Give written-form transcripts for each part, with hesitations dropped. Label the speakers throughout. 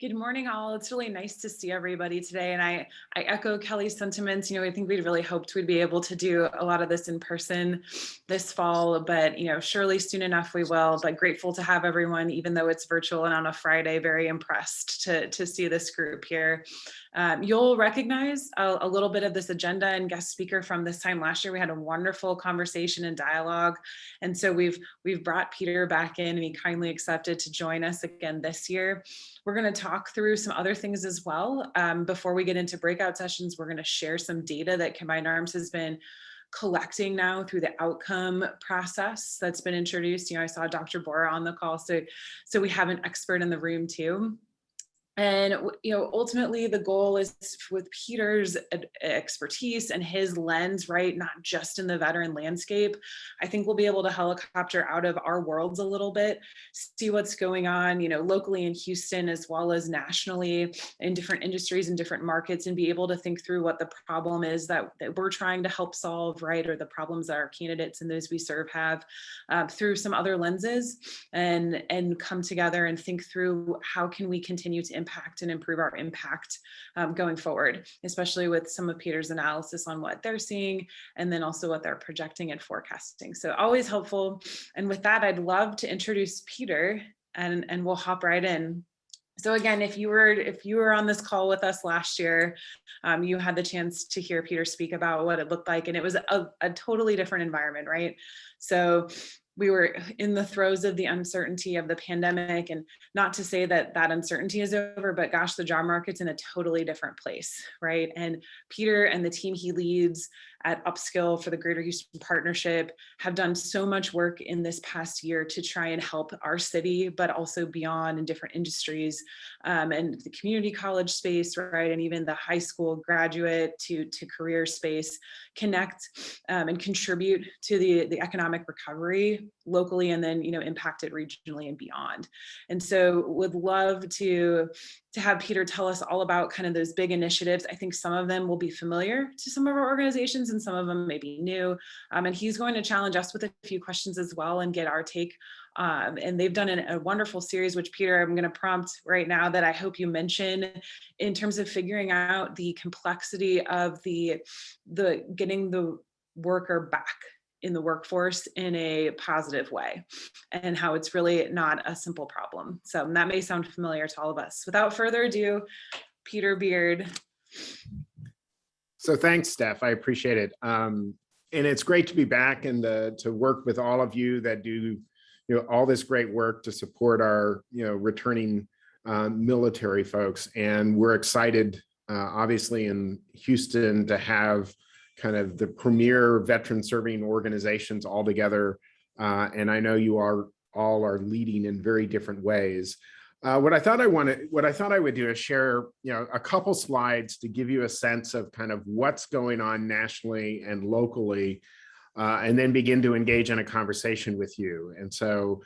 Speaker 1: Good morning, all. It's really nice to see everybody today. And I echo Kelly's sentiments. I think we'd really hoped we'd be able to do a lot of this in person this fall, but, surely soon enough we will. But grateful to have everyone, even though it's virtual and on a Friday, very impressed to see this group here. You'll recognize a little bit of this agenda and guest speaker from this time last year. We had a wonderful conversation and dialogue. And so we've brought Peter back in, and he kindly accepted to join us again this year. We're going to talk through some other things as well. Before we get into breakout sessions, we're going to share some data that Combined Arms has been collecting now through the outcome process that's been introduced. I saw Dr. Bora on the call, so we have an expert in the room too. And, ultimately the goal is with Peter's expertise and his lens, right? Not just in the veteran landscape. I think we'll be able to helicopter out of our worlds a little bit, see what's going on, locally in Houston, as well as nationally in different industries and different markets, and be able to think through what the problem is that we're trying to help solve, right? Or the problems that our candidates and those we serve have through some other lenses, and come together and think through how can we continue to impact and improve our impact going forward, especially with some of Peter's analysis on what they're seeing and then also what they're projecting and forecasting. So always helpful. And with that, I'd love to introduce Peter, and we'll hop right in. So again, if you were on this call with us last year, you had the chance to hear Peter speak about what it looked like, and it was a totally different environment, right? So we were in the throes of the uncertainty of the pandemic, and not to say that uncertainty is over, but gosh, the job market's in a totally different place, right? And Peter and the team he leads at Upskill for the Greater Houston Partnership have done so much work in this past year to try and help our city, but also beyond in different industries, and the community college space, right? And even the high school graduate to career space connect and contribute to the economic recovery locally, and then impact it regionally and beyond. And so would love to have Peter tell us all about kind of those big initiatives. I think some of them will be familiar to some of our organizations and some of them may be new. And he's going to challenge us with a few questions as well and get our take. And they've done a wonderful series, which Peter, I'm going to prompt right now that I hope you mention in terms of figuring out the complexity of the getting the worker back in the workforce in a positive way, and how it's really not a simple problem. So that may sound familiar to all of us. Without further ado, Peter Beard.
Speaker 2: So thanks, Steph. I appreciate it. And it's great to be back and to work with all of you that do all this great work to support our returning military folks. And we're excited, obviously, in Houston to have kind of the premier veteran serving organizations all together. And I know you all are leading in very different ways. What I thought I would do is share, a couple slides to give you a sense of kind of what's going on nationally and locally, and then begin to engage in a conversation with you. And so,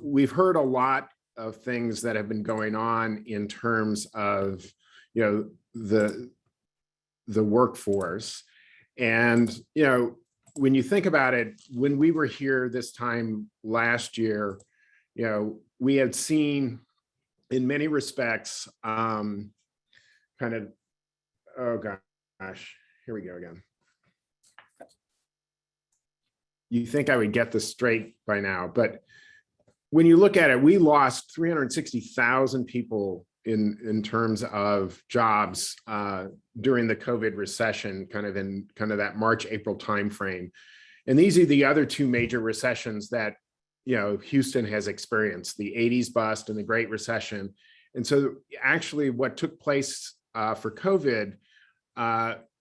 Speaker 2: we've heard a lot of things that have been going on in terms of, the workforce. And, when you think about it, when we were here this time last year, we had seen in many respects, kind of, oh gosh, here we go again. You think I would get this straight by now, but when you look at it, we lost 360,000 people in terms of jobs during the COVID recession, kind of in that March, April timeframe. And these are the other two major recessions that Houston has experienced, the 80s bust and the Great Recession. And so actually what took place for COVID,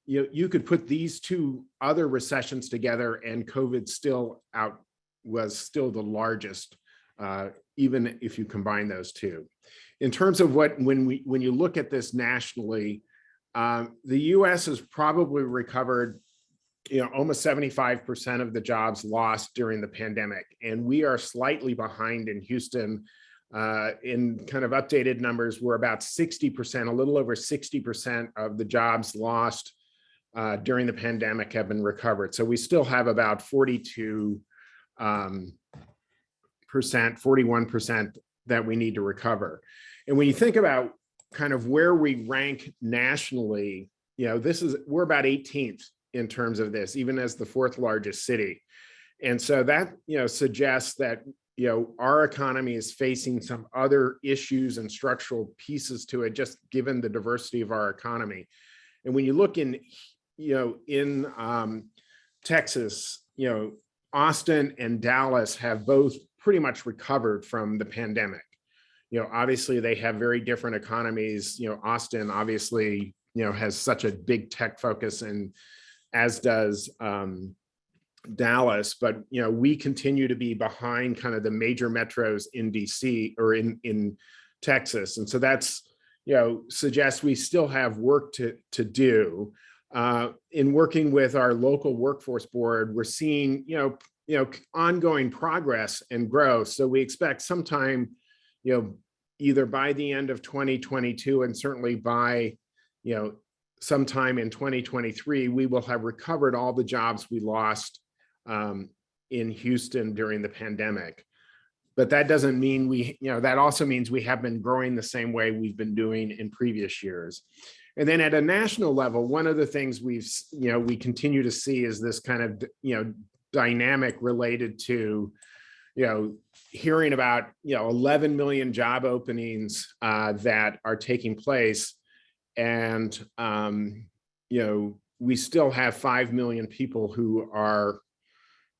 Speaker 2: you could put these two other recessions together and COVID was still the largest, even if you combine those two. In terms of when you look at this nationally, the US has probably recovered almost 75% of the jobs lost during the pandemic. And we are slightly behind in Houston. In kind of updated numbers, we're about 60%, a little over 60% of the jobs lost during the pandemic have been recovered. So we still have about 41% that we need to recover. And when you think about kind of where we rank nationally, we're about 18th in terms of this, even as the fourth largest city. And so that, suggests that, our economy is facing some other issues and structural pieces to it, just given the diversity of our economy. And when you look in Texas, Austin and Dallas have both pretty much recovered from the pandemic. Obviously they have very different economies. Austin obviously, has such a big tech focus, and as does Dallas, but we continue to be behind kind of the major metros in DC or in Texas. And so that's, suggests we still have work to do. In working with our local workforce board, we're seeing, ongoing progress and growth. So we expect sometime, either by the end of 2022 and certainly by, sometime in 2023, we will have recovered all the jobs we lost in Houston during the pandemic. But that doesn't mean that also means we have been growing the same way we've been doing in previous years. And then at a national level, one of the things we continue to see is this kind of, dynamic related to, hearing about, 11 million job openings that are taking place. And, we still have 5 million people who are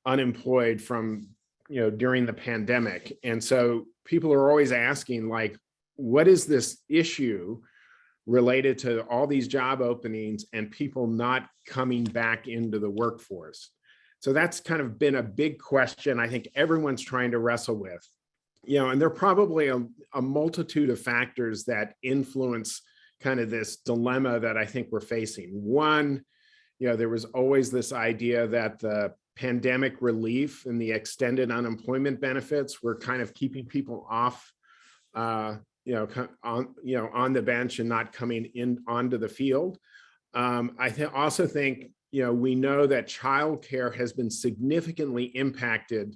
Speaker 2: unemployed from, during the pandemic. And so people are always asking, like, what is this issue related to all these job openings and people not coming back into the workforce? So that's kind of been a big question I think everyone's trying to wrestle with. And there are probably a multitude of factors that influence kind of this dilemma that I think we're facing. One, there was always this idea that the pandemic relief and the extended unemployment benefits were kind of keeping people off, on the bench and not coming in onto the field. I also think, we know that childcare has been significantly impacted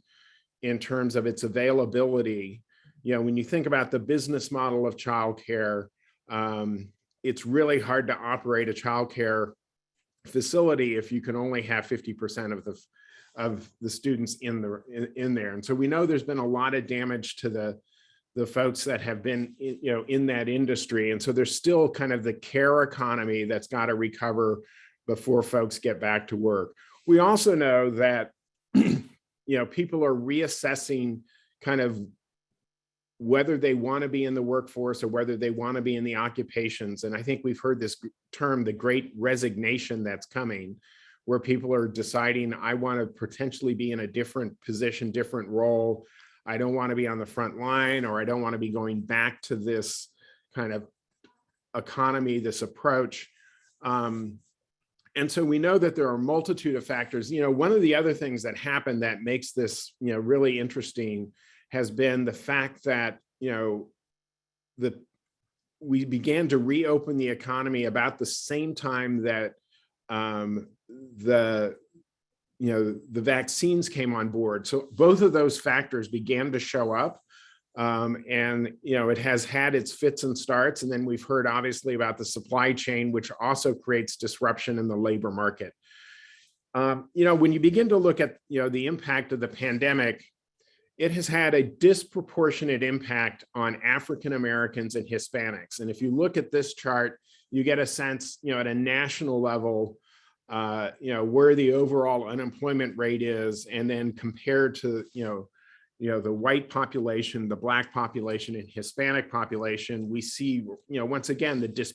Speaker 2: in terms of its availability. When you think about the business model of childcare, it's really hard to operate a childcare facility if you can only have 50% of the students in there. And so we know there's been a lot of damage to the folks that have been in that industry. And so there's still kind of the care economy that's got to recover before folks get back to work. We also know that people are reassessing kind of whether they want to be in the workforce or whether they want to be in the occupations. And I think we've heard this term, the Great Resignation, that's coming, where people are deciding, I want to potentially be in a different position, different role. I don't want to be on the front line, or I don't want to be going back to this kind of economy, this approach. And so we know that there are a multitude of factors. One of the other things that happened that makes this, really interesting has been the fact that, we began to reopen the economy about the same time that the vaccines came on board. So both of those factors began to show up. And it has had its fits and starts. And then we've heard obviously about the supply chain, which also creates disruption in the labor market. When you begin to look at the impact of the pandemic, it has had a disproportionate impact on African Americans and Hispanics. And if you look at this chart, you get a sense, at a national level, where the overall unemployment rate is, and then compared to, the white population, the Black population, and Hispanic population, we see, once again, the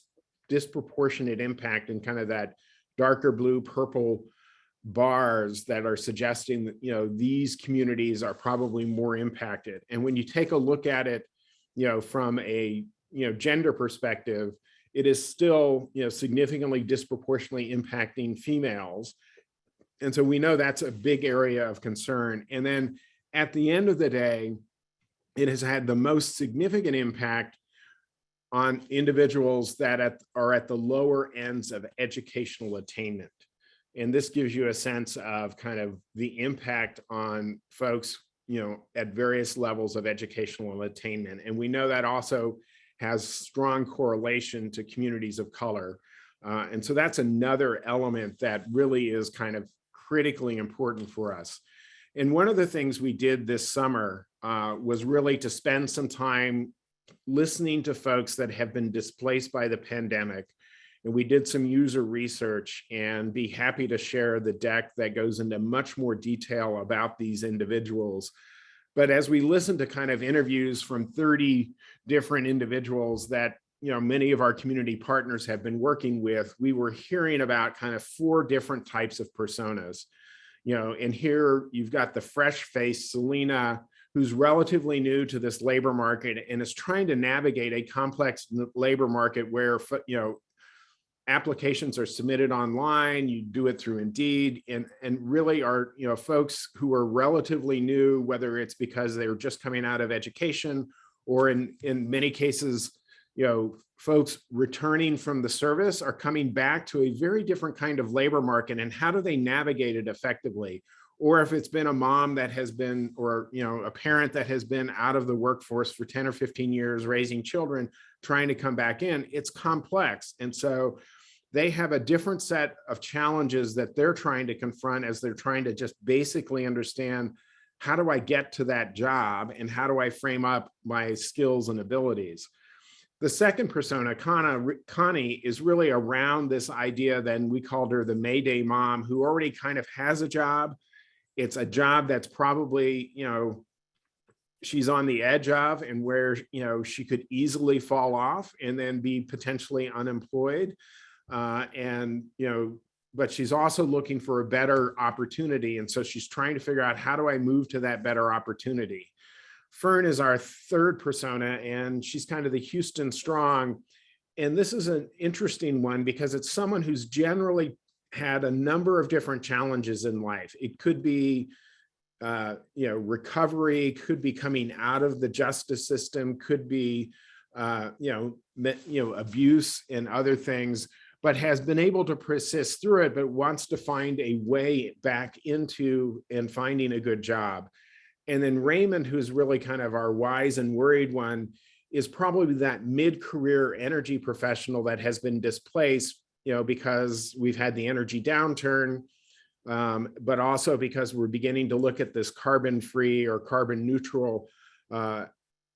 Speaker 2: disproportionate impact in kind of that darker blue, purple bars that are suggesting that, these communities are probably more impacted. And when you take a look at it, from a, gender perspective, it is still, significantly disproportionately impacting females. And so we know that's a big area of concern. And then at the end of the day, it has had the most significant impact on individuals that are at the lower ends of educational attainment. And this gives you a sense of kind of the impact on folks, at various levels of educational attainment. And we know that also has strong correlation to communities of color. And so that's another element that really is kind of critically important for us. And one of the things we did this summer was really to spend some time listening to folks that have been displaced by the pandemic. And we did some user research, and be happy to share the deck that goes into much more detail about these individuals. But as we listened to kind of interviews from 30 different individuals that many of our community partners have been working with, we were hearing about kind of 4 different types of personas. And here you've got the fresh-faced Selena, who's relatively new to this labor market and is trying to navigate a complex labor market where applications are submitted online, you do it through Indeed, and really are folks who are relatively new, whether it's because they're just coming out of education, or in many cases, folks returning from the service are coming back to a very different kind of labor market, and how do they navigate it effectively? Or if it's been a mom that has been, or a parent that has been out of the workforce for 10 or 15 years raising children, trying to come back in, it's complex. And so they have a different set of challenges that they're trying to confront as they're trying to just basically understand, how do I get to that job and how do I frame up my skills and abilities? The second persona, Connie, is really around this idea, then we called her the Mayday mom, who already kind of has a job. It's a job that's probably, she's on the edge of, and where, she could easily fall off and then be potentially unemployed. But she's also looking for a better opportunity. And so she's trying to figure out, how do I move to that better opportunity? Fern is our third persona, and she's kind of the Houston Strong. And this is an interesting one because it's someone who's generally had a number of different challenges in life. It could be, recovery, could be coming out of the justice system, could be, abuse and other things, but has been able to persist through it, but wants to find a way back into and finding a good job. And then Raymond, who's really kind of our wise and worried one, is probably that mid-career energy professional that has been displaced, because we've had the energy downturn, but also because we're beginning to look at this carbon-free or carbon neutral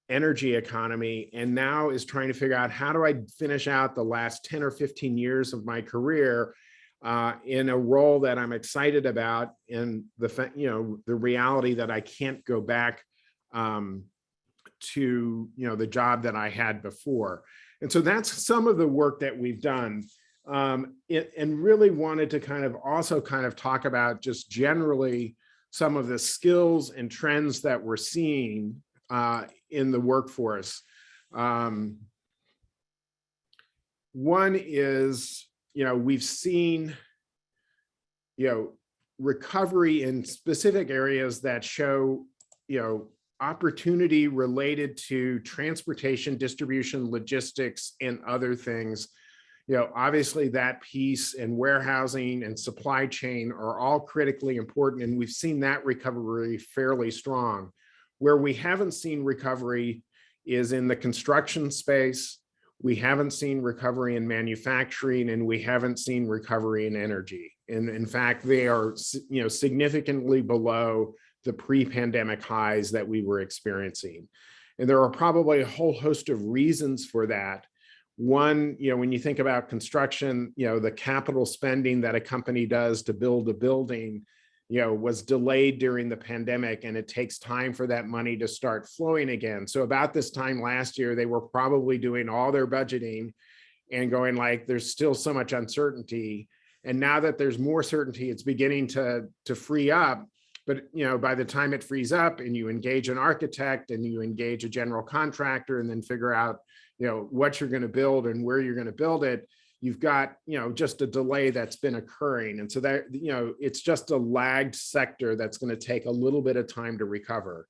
Speaker 2: energy economy, and now is trying to figure out, how do I finish out the last 10 or 15 years of my career in a role that I'm excited about, and the reality that I can't go back to the job that I had before. And so that's some of the work that we've done, and really wanted to kind of talk about just generally some of the skills and trends that we're seeing in the workforce. One is, we've seen, recovery in specific areas that show, opportunity related to transportation, distribution, logistics, and other things. Obviously that piece, and warehousing and supply chain are all critically important. And we've seen that recovery fairly strong. Where we haven't seen recovery is in the construction space. We haven't seen recovery in manufacturing, and we haven't seen recovery in energy. And in fact, they are, significantly below the pre-pandemic highs that we were experiencing. And there are probably a whole host of reasons for that. One, when you think about construction, the capital spending that a company does to build a building, was delayed during the pandemic, and it takes time for that money to start flowing again. So about this time last year, they were probably doing all their budgeting and going like, there's still so much uncertainty. And now that there's more certainty, it's beginning to free up. But, by the time it frees up and you engage an architect and you engage a general contractor and then figure out, what you're going to build and where you're going to build it, you've got, just a delay that's been occurring. And so that, it's just a lagged sector that's going to take a little bit of time to recover.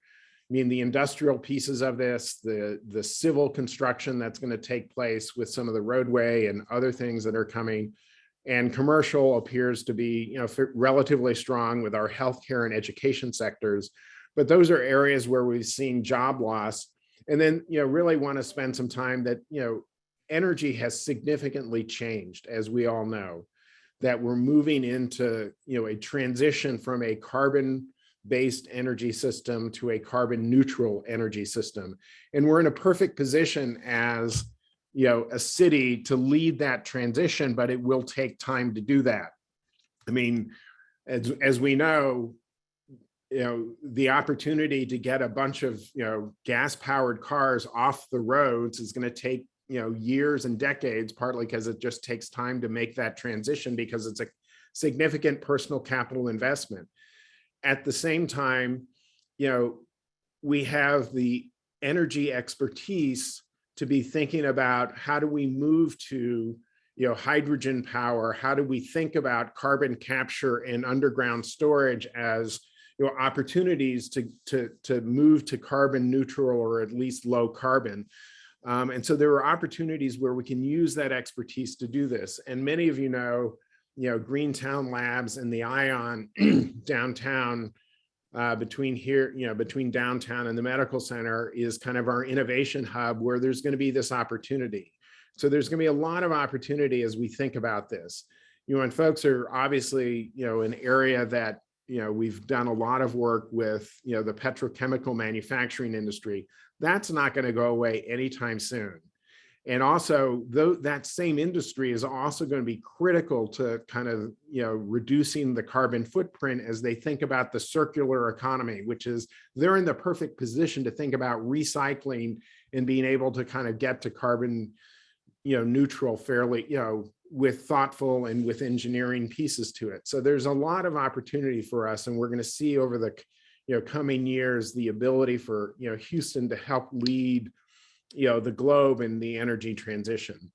Speaker 2: I mean, the industrial pieces of this, the civil construction that's going to take place with some of the roadway and other things that are coming, and commercial appears to be, relatively strong with our healthcare and education sectors. but those are areas where we've seen job loss. And then, really want to spend some time that, energy has significantly changed, as we all know, that we're moving into, a transition from a carbon-based energy system to a carbon neutral energy system. And we're in a perfect position as, a city to lead that transition, but it will take time to do that. I mean, as we know, the opportunity to get a bunch of, gas-powered cars off the roads is going to take, years and decades, partly because it just takes time to make that transition because it's a significant personal capital investment. At the same time, we have the energy expertise to be thinking about how do we move to, hydrogen power? How do we think about carbon capture and underground storage as, opportunities to move to carbon neutral or at least low carbon? And so there are opportunities where we can use that expertise to do this. And many of Greentown Labs and the ION downtown, between here, between downtown and the medical center is kind of our innovation hub where there's going to be this opportunity. So there's going to be a lot of opportunity as we think about this. And folks are obviously, an area that, we've done a lot of work with, the petrochemical manufacturing industry. That's not going to go away anytime soon. And also, that same industry is also going to be critical to kind of, reducing the carbon footprint as they think about the circular economy, which is they're in the perfect position to think about recycling and being able to kind of get to carbon, neutral fairly, with thoughtful and with engineering pieces to it. So there's a lot of opportunity for us, and we're going to see over the coming years the ability for Houston to help lead the globe in the energy transition.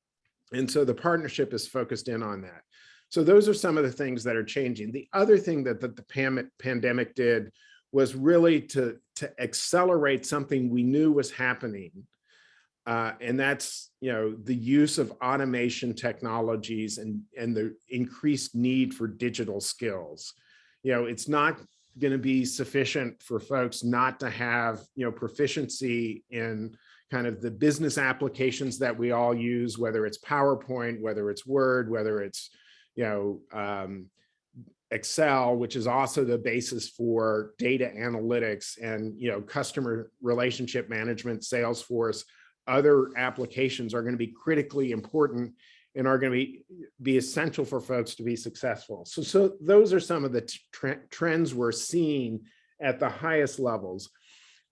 Speaker 2: And so the partnership is focused in on that. So those are some of the things that are changing. The other thing that the pandemic did was really to accelerate something we knew was happening. And that's the use of automation technologies and the increased need for digital skills. It's not going to be sufficient for folks not to have proficiency in kind of the business applications that we all use, whether it's PowerPoint, whether it's Word, whether it's Excel, which is also the basis for data analytics and customer relationship management, Salesforce. Other applications are going to be critically important and are going to be essential for folks to be successful. So those are some of the trends we're seeing at the highest levels.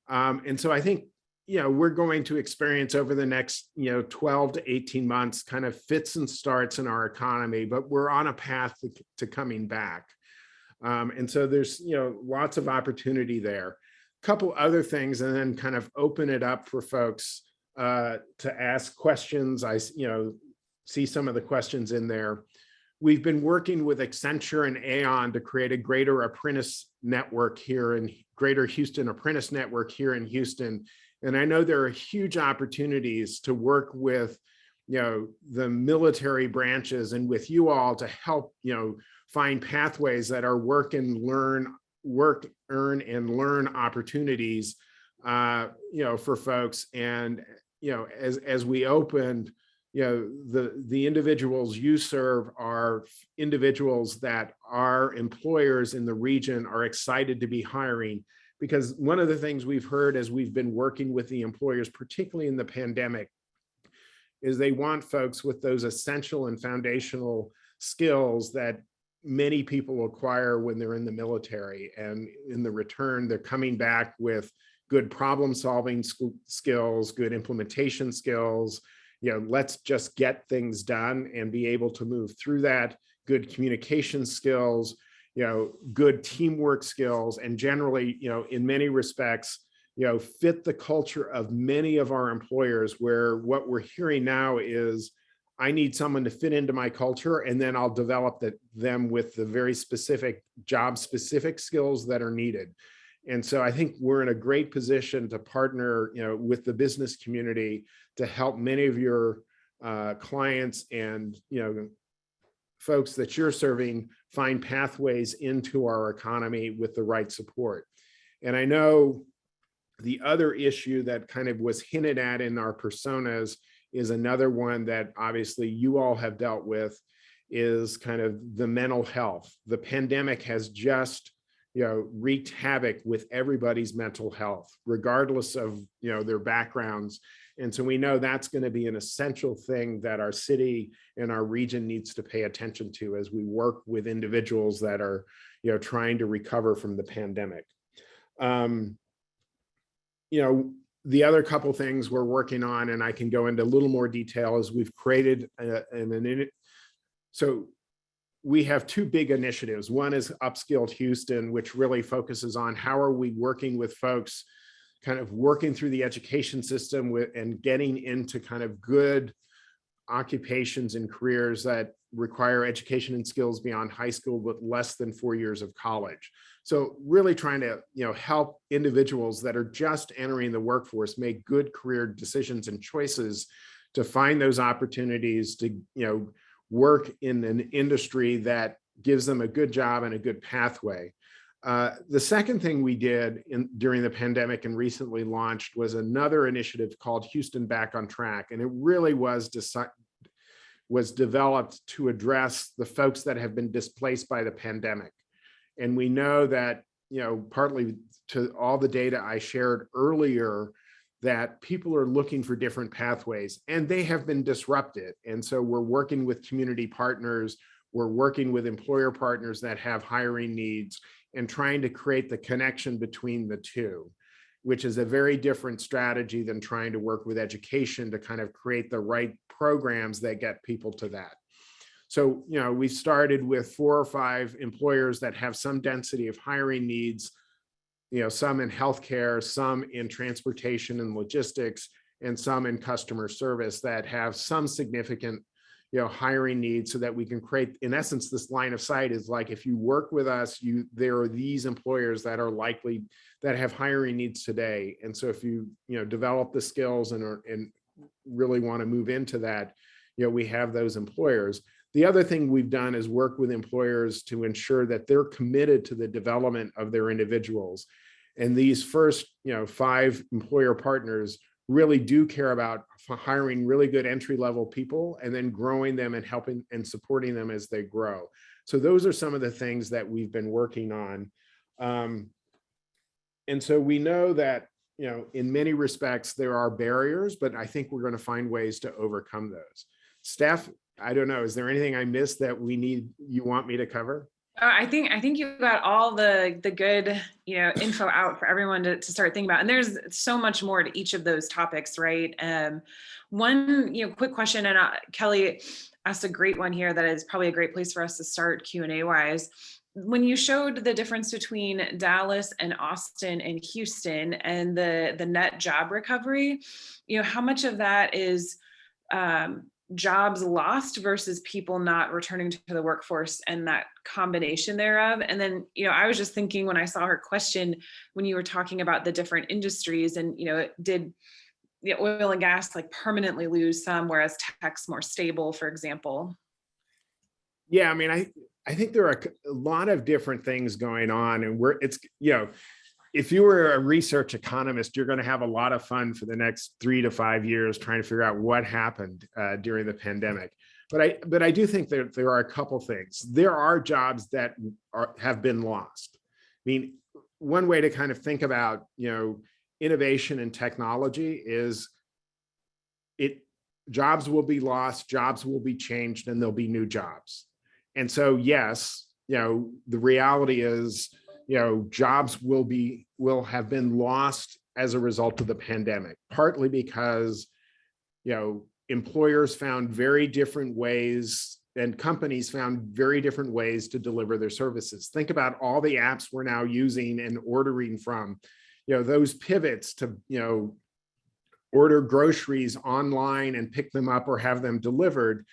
Speaker 2: And so I think, we're going to experience over the next, 12 to 18 months kind of fits and starts in our economy, but we're on a path to coming back. And so there's, lots of opportunity there. A couple other things, and then kind of open it up for folks to ask questions. I, see some of the questions in there. We've been working with Accenture and Aon to create a greater apprentice network here in Greater Houston Apprentice Network here in Houston. And I know there are huge opportunities to work with, the military branches and with you all to help, find pathways that are work, earn, and learn opportunities, for folks. And, as we opened, the individuals you serve are individuals that our employers in the region are excited to be hiring, because one of the things we've heard as we've been working with the employers, particularly in the pandemic, is they want folks with those essential and foundational skills that many people acquire when they're in the military. And in the return, they're coming back with good problem solving skills, good implementation skills. Let's just get things done and be able to move through that, good communication skills, good teamwork skills, and generally, in many respects, fit the culture of many of our employers, where what we're hearing now is, I need someone to fit into my culture, and then I'll develop them with the very specific job-specific skills that are needed. And so I think we're in a great position to partner, with the business community to help many of your clients and, folks that you're serving find pathways into our economy with the right support. And I know the other issue that kind of was hinted at in our personas is another one that obviously you all have dealt with, is kind of the mental health. The pandemic has just, wreaked havoc with everybody's mental health, regardless of, their backgrounds. And so we know that's going to be an essential thing that our city and our region needs to pay attention to as we work with individuals that are, trying to recover from the pandemic. The other couple things we're working on, and I can go into a little more detail, is we've created so we have two big initiatives. One is Upskilled Houston, which really focuses on how are we working with folks, kind of working through the education system and getting into kind of good occupations and careers that require education and skills beyond high school with less than 4 years of college. So really trying to, help individuals that are just entering the workforce make good career decisions and choices to find those opportunities to, work in an industry that gives them a good job and a good pathway. The second thing we did during the pandemic and recently launched was another initiative called Houston Back on Track. And it really was developed to address the folks that have been displaced by the pandemic. And we know that, partly to all the data I shared earlier, that people are looking for different pathways and they have been disrupted. And so we're working with community partners, we're working with employer partners that have hiring needs and trying to create the connection between the two, which is a very different strategy than trying to work with education to kind of create the right programs that get people to that. So, we started with 4 or 5 employers that have some density of hiring needs, some in healthcare, some in transportation and logistics, and some in customer service that have some significant, hiring needs, so that we can create, in essence, this line of sight is like, if you work with us, there are these employers that are likely that have hiring needs today. And so if you, develop the skills and really want to move into that, we have those employers. The other thing we've done is work with employers to ensure that they're committed to the development of their individuals. And these first, 5 employer partners really do care about hiring really good entry-level people and then growing them and helping and supporting them as they grow. So those are some of the things that we've been working on. And so we know that, in many respects, there are barriers, but I think we're going to find ways to overcome those. Steph, I don't know, is there anything I missed that you want me to cover?
Speaker 1: I think you got all the good, info out for everyone to start thinking about. And there's so much more to each of those topics, right? One, quick question, and Kelly asked a great one here that is probably a great place for us to start Q&A wise. When you showed the difference between Dallas and Austin and Houston and the net job recovery, how much of that is jobs lost versus people not returning to the workforce and that combination thereof? And then, I was just thinking when I saw her question, when you were talking about the different industries and, did the oil and gas like permanently lose some, whereas tech's more stable, for example?
Speaker 2: Yeah, I mean, I think there are a lot of different things going on, and if you were a research economist, you're going to have a lot of fun for the next 3 to 5 years trying to figure out what happened during the pandemic. But I do think that there are a couple things. There are jobs that have been lost. I mean, one way to kind of think about, innovation and technology is jobs will be lost, jobs will be changed, and there'll be new jobs. And so, yes, the reality is, jobs will have been lost as a result of the pandemic, partly because, employers found very different ways and companies found very different ways to deliver their services. Think about all the apps we're now using and ordering from, those pivots to, order groceries online and pick them up or have them delivered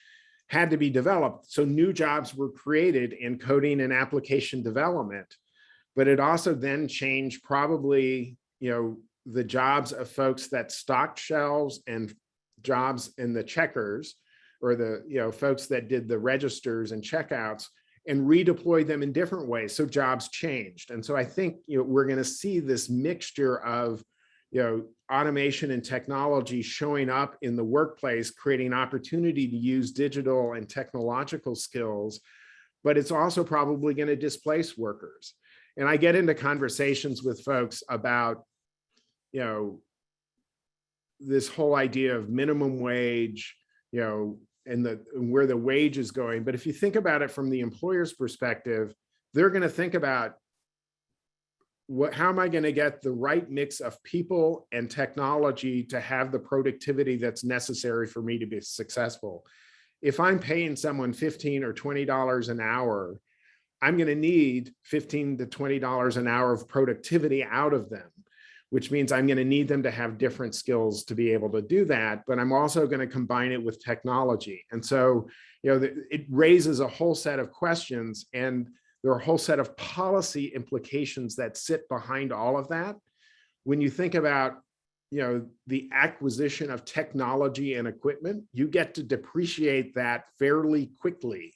Speaker 2: had to be developed. So new jobs were created in coding and application development. But it also then changed probably, the jobs of folks that stocked shelves and jobs in the checkers, or the, folks that did the registers and checkouts. and redeployed them in different ways. So jobs changed. And so I think, we're going to see this mixture of, automation and technology showing up in the workplace, creating opportunity to use digital and technological skills, but it's also probably going to displace workers. And I get into conversations with folks about, this whole idea of minimum wage, and where the wage is going. But if you think about it from the employer's perspective, they're going to think about how am I going to get the right mix of people and technology to have the productivity that's necessary for me to be successful. If I'm paying someone $15 or $20 an hour, I'm going to need $15 to $20 an hour of productivity out of them, which means I'm going to need them to have different skills to be able to do that. But I'm also going to combine it with technology. And so, it raises a whole set of questions, and there are a whole set of policy implications that sit behind all of that. When you think about, the acquisition of technology and equipment, you get to depreciate that fairly quickly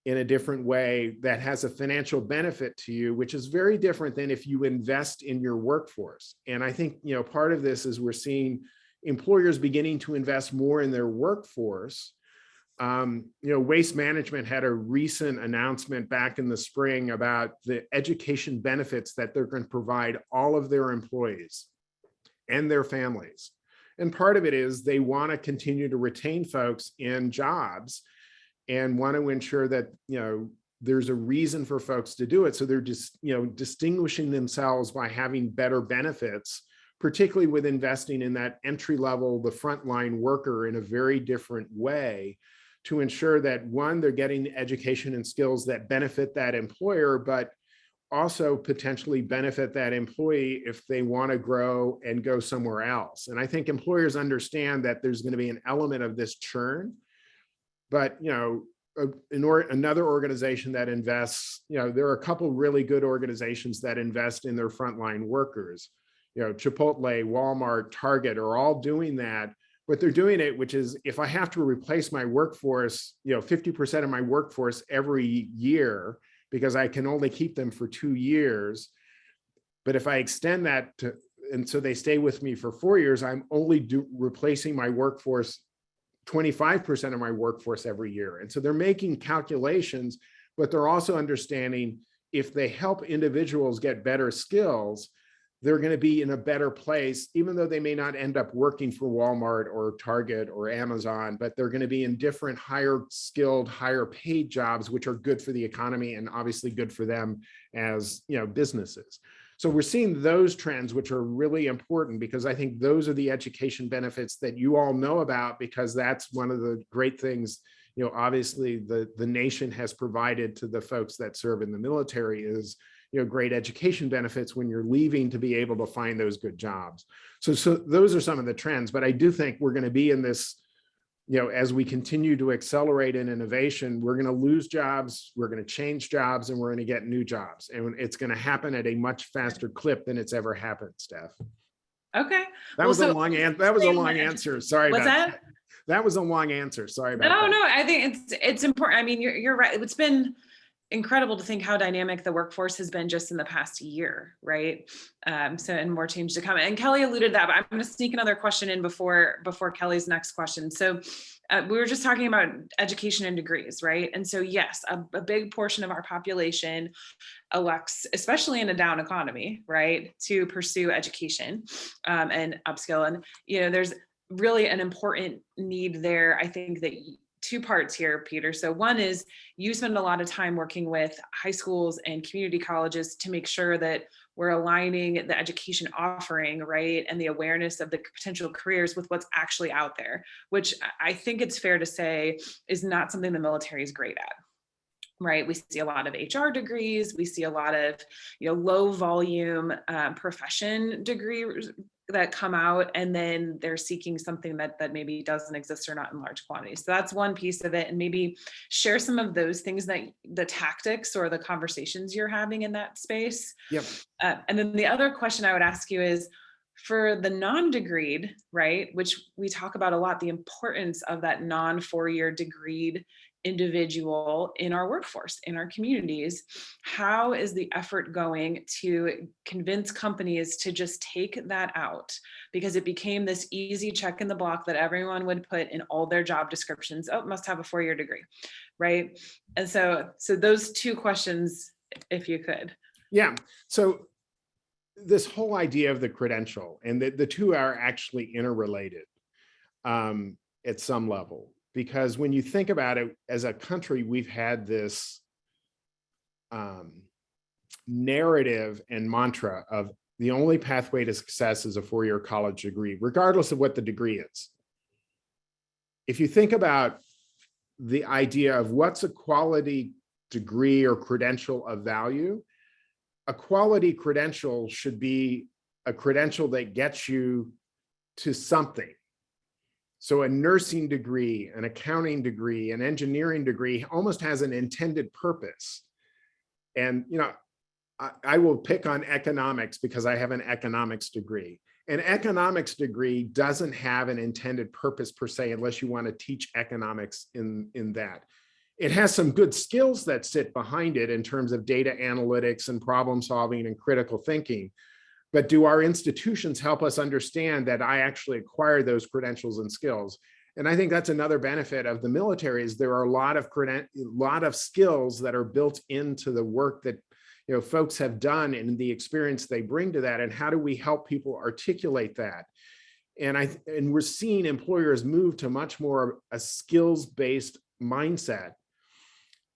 Speaker 2: in a different way that has a financial benefit to you, which is very different than if you invest in your workforce. And I think, part of this is we're seeing employers beginning to invest more in their workforce. Waste Management had a recent announcement back in the spring about the education benefits that they're going to provide all of their employees and their families. And part of it is they want to continue to retain folks in jobs and want to ensure that, there's a reason for folks to do it. So they're just, distinguishing themselves by having better benefits, particularly with investing in that entry level, the frontline worker in a very different way to ensure that, one, they're getting education and skills that benefit that employer, but also potentially benefit that employee if they want to grow and go somewhere else. And I think employers understand that there's going to be an element of this churn. But, another organization that invests, there are a couple really good organizations that invest in their frontline workers. Chipotle, Walmart, Target are all doing that, but they're doing it, which is if I have to replace my workforce, 50% of my workforce every year, because I can only keep them for 2 years. But if I extend that and so they stay with me for 4 years, I'm only replacing my workforce 25% of my workforce every year. And so they're making calculations, but they're also understanding if they help individuals get better skills, they're going to be in a better place, even though they may not end up working for Walmart or Target or Amazon, but they're going to be in different higher skilled, higher paid jobs, which are good for the economy and obviously good for them as businesses. So we're seeing those trends, which are really important because I think those are the education benefits that you all know about, because that's one of the great things, obviously the nation has provided to the folks that serve in the military is, great education benefits when you're leaving to be able to find those good jobs. So those are some of the trends, but I do think we're going to be in this, as we continue to accelerate in innovation, we're going to lose jobs, we're going to change jobs, and we're going to get new jobs. And it's going to happen at a much faster clip than it's ever happened, Steph.
Speaker 1: Okay.
Speaker 2: That was a long answer. Sorry about that. That was a long answer. Sorry about that.
Speaker 1: No, I think it's important. I mean, you're right. It's been incredible to think how dynamic the workforce has been just in the past year, right? And more change to come. And Kelly alluded to that, but I'm going to sneak another question in before Kelly's next question. So we were just talking about education and degrees, right? And so yes, a big portion of our population elects, especially in a down economy, right, to pursue education and upskill. And there's really an important need there. I think that two parts here, Peter. So one is you spend a lot of time working with high schools and community colleges to make sure that we're aligning the education offering, right, and the awareness of the potential careers with what's actually out there, which I think it's fair to say is not something the military is great at. Right. We see a lot of HR degrees. We see a lot of, low volume profession degrees that come out, and then they're seeking something that maybe doesn't exist or not in large quantities. So that's one piece of it. And maybe share some of those things, that the tactics or the conversations you're having in that space.
Speaker 2: Yep.
Speaker 1: And then the other question I would ask you is, for the non-degreed, right, which we talk about a lot, the importance of that non-4-year degreed individual in our workforce, in our communities. How is the effort going to convince companies to just take that out? Because it became this easy check in the block that everyone would put in all their job descriptions. Oh, must have a 4-year degree, right? And so those two questions, if you could.
Speaker 2: Yeah. So this whole idea of the credential, and the two are actually interrelated at some level, because when you think about it, as a country, we've had this narrative and mantra of the only pathway to success is a 4-year college degree, regardless of what the degree is. If you think about the idea of what's a quality degree or credential of value, a quality credential should be a credential that gets you to something. So a nursing degree, an accounting degree, an engineering degree almost has an intended purpose. And, you know, I will pick on economics because I have an economics degree. An economics degree doesn't have an intended purpose per se, unless you want to teach economics in that. It has some good skills that sit behind it in terms of data analytics and problem solving and critical thinking. But do our institutions help us understand that I actually acquired those credentials and skills? And I think that's another benefit of the military, is there are a lot of skills that are built into the work that, you know, folks have done and the experience they bring to that. And how do we help people articulate that? And we're seeing employers move to much more a skills-based mindset.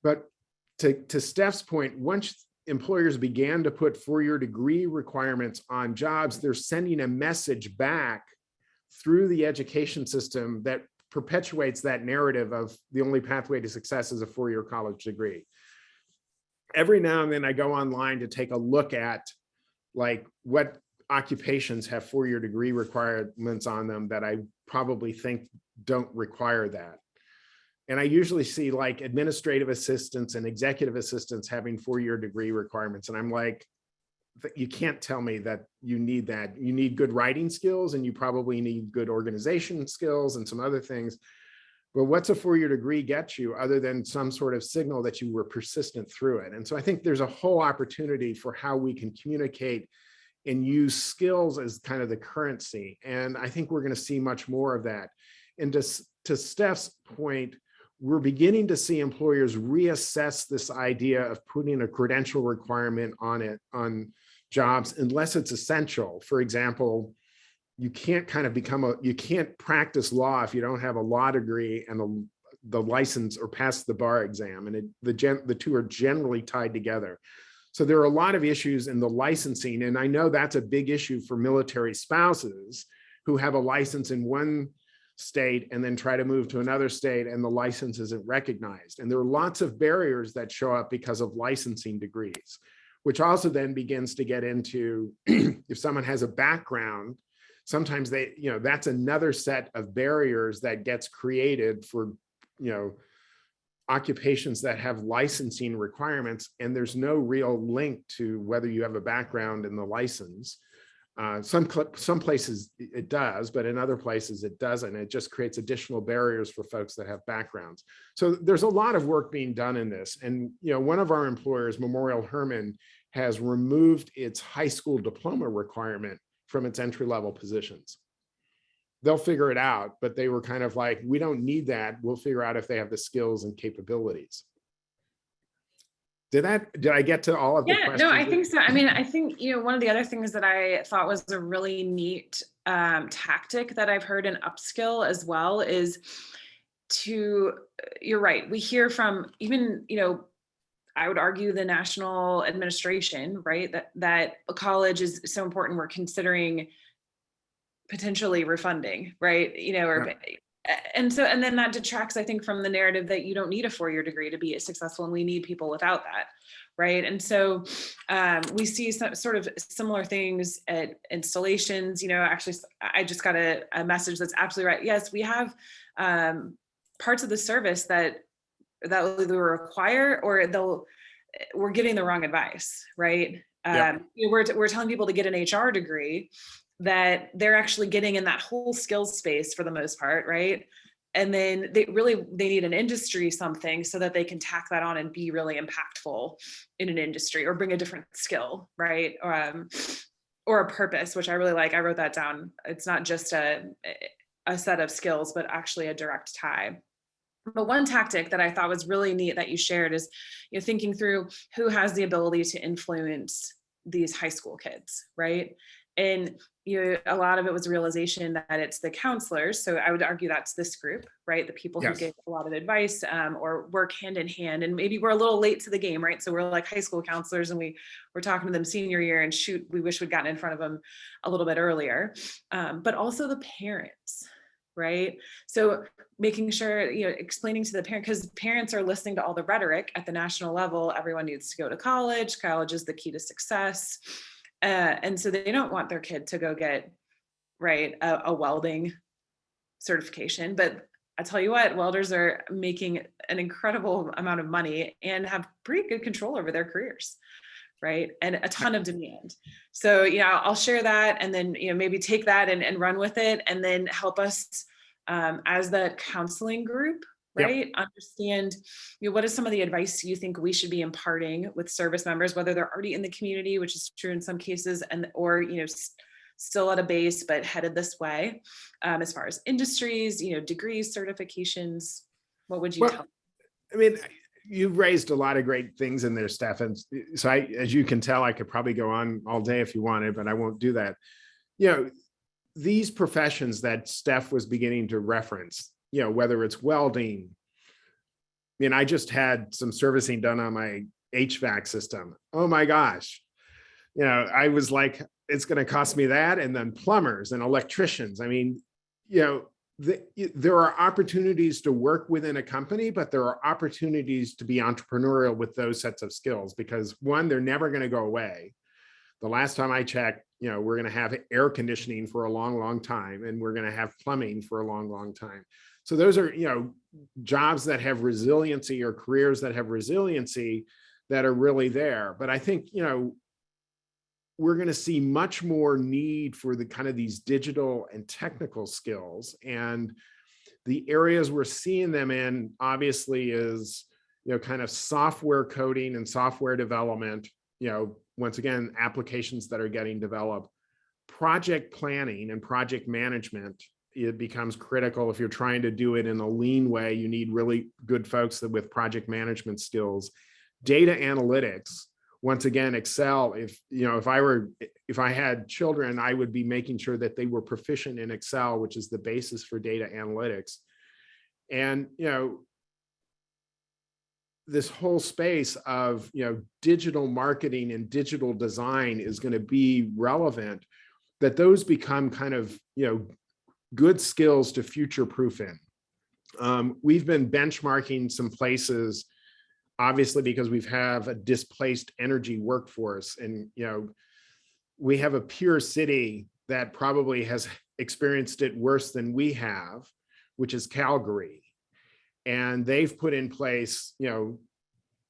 Speaker 2: But to Steph's point, once employers began to put 4-year degree requirements on jobs, they're sending a message back through the education system that perpetuates that narrative of the only pathway to success is a 4-year college degree. Every now and then I go online to take a look at like what occupations have 4-year degree requirements on them that I probably think don't require that. And I usually see like administrative assistants and executive assistants having 4-year degree requirements. And I'm like, you can't tell me that you need that. You need good writing skills, and you probably need good organization skills and some other things. But what's a 4-year degree get you other than some sort of signal that you were persistent through it? And so I think there's a whole opportunity for how we can communicate and use skills as kind of the currency. And I think we're going to see much more of that. And to Steph's point, we're beginning to see employers reassess this idea of putting a credential requirement on jobs unless it's essential. For example, you can't you can't practice law if you don't have a law degree and the license or pass the bar exam. And the two are generally tied together. So there are a lot of issues in the licensing. And I know that's a big issue for military spouses who have a license in one state and then try to move to another state and the license isn't recognized. And there are lots of barriers that show up because of licensing degrees, which also then begins to get into if someone has a background, sometimes that's another set of barriers that gets created for, occupations that have licensing requirements, and there's no real link to whether you have a background in the license. Some places it does, but in other places it doesn't. It just creates additional barriers for folks that have backgrounds. So there's a lot of work being done in this. And one of our employers, Memorial Hermann, has removed its high school diploma requirement from its entry-level positions. They'll figure it out, but they were kind of like, we don't need that. We'll figure out if they have the skills and capabilities. Did I get to all of the questions?
Speaker 1: No, I think so. I mean, I think, one of the other things that I thought was a really neat tactic that I've heard in upskill as well is you're right. We hear from even, I would argue the national administration, right? That a college is so important. We're considering potentially refunding, right? And then that detracts, I think, from the narrative that you don't need a 4-year degree to be successful, and we need people without that, right? And so we see some sort of similar things at installations. Actually, I just got a message that's absolutely right. Yes, we have parts of the service that will either require or we're giving the wrong advice, right? Yep. We're telling people to get an HR degree that they're actually getting in that whole skills space for the most part, right? And then they need an industry something so that they can tack that on and be really impactful in an industry or bring a different skill, right? Or a purpose, which I really like. I wrote that down. It's not just a set of skills, but actually a direct tie. But one tactic that I thought was really neat that you shared is, thinking through who has the ability to influence these high school kids, right? And a lot of it was a realization that it's the counselors. So I would argue that's this group, right? The people who give a lot of advice or work hand in hand. And maybe we're a little late to the game, right? So we're like high school counselors and we're talking to them senior year, and shoot, we wish we'd gotten in front of them a little bit earlier. But also the parents, right? So making sure, explaining to the parent, because parents are listening to all the rhetoric at the national level. Everyone needs to go to college. College is the key to success. And so they don't want their kid to go get, right, a welding certification. But I tell you what, welders are making an incredible amount of money and have pretty good control over their careers, right? And a ton of demand. So, I'll share that, and then, maybe take that and run with it, and then help us as the counseling group, right? Understand, what is some of the advice you think we should be imparting with service members, whether they're already in the community, which is true in some cases, or, still at a base, but headed this way, as far as industries, degrees, certifications. What would you tell?
Speaker 2: I mean, you've raised a lot of great things in there, Steph. And so as you can tell, I could probably go on all day if you wanted, but I won't do that. These professions that Steph was beginning to reference, whether it's welding. I mean, I just had some servicing done on my HVAC system. Oh my gosh. I was like, it's going to cost me that. And then plumbers and electricians. I mean, there are opportunities to work within a company, but there are opportunities to be entrepreneurial with those sets of skills, because one, they're never going to go away. The last time I checked, we're going to have air conditioning for a long, long time, and we're going to have plumbing for a long, long time. So those are, jobs that have resiliency, or careers that have resiliency, that are really there. But I think, we're going to see much more need for the kind of these digital and technical skills. And the areas we're seeing them in, obviously, is, kind of software coding and software development, once again, applications that are getting developed. Project planning and project management, it becomes critical. If you're trying to do it in a lean way, you need really good folks with project management skills. Data analytics, once again, Excel. If I had children, I would be making sure that they were proficient in Excel, which is the basis for data analytics. And, this whole space of, digital marketing and digital design is going to be relevant, that those become kind of, good skills to future-proof in. We've been benchmarking some places, obviously, because we have a displaced energy workforce. And, we have a peer city that probably has experienced it worse than we have, which is Calgary. And they've put in place,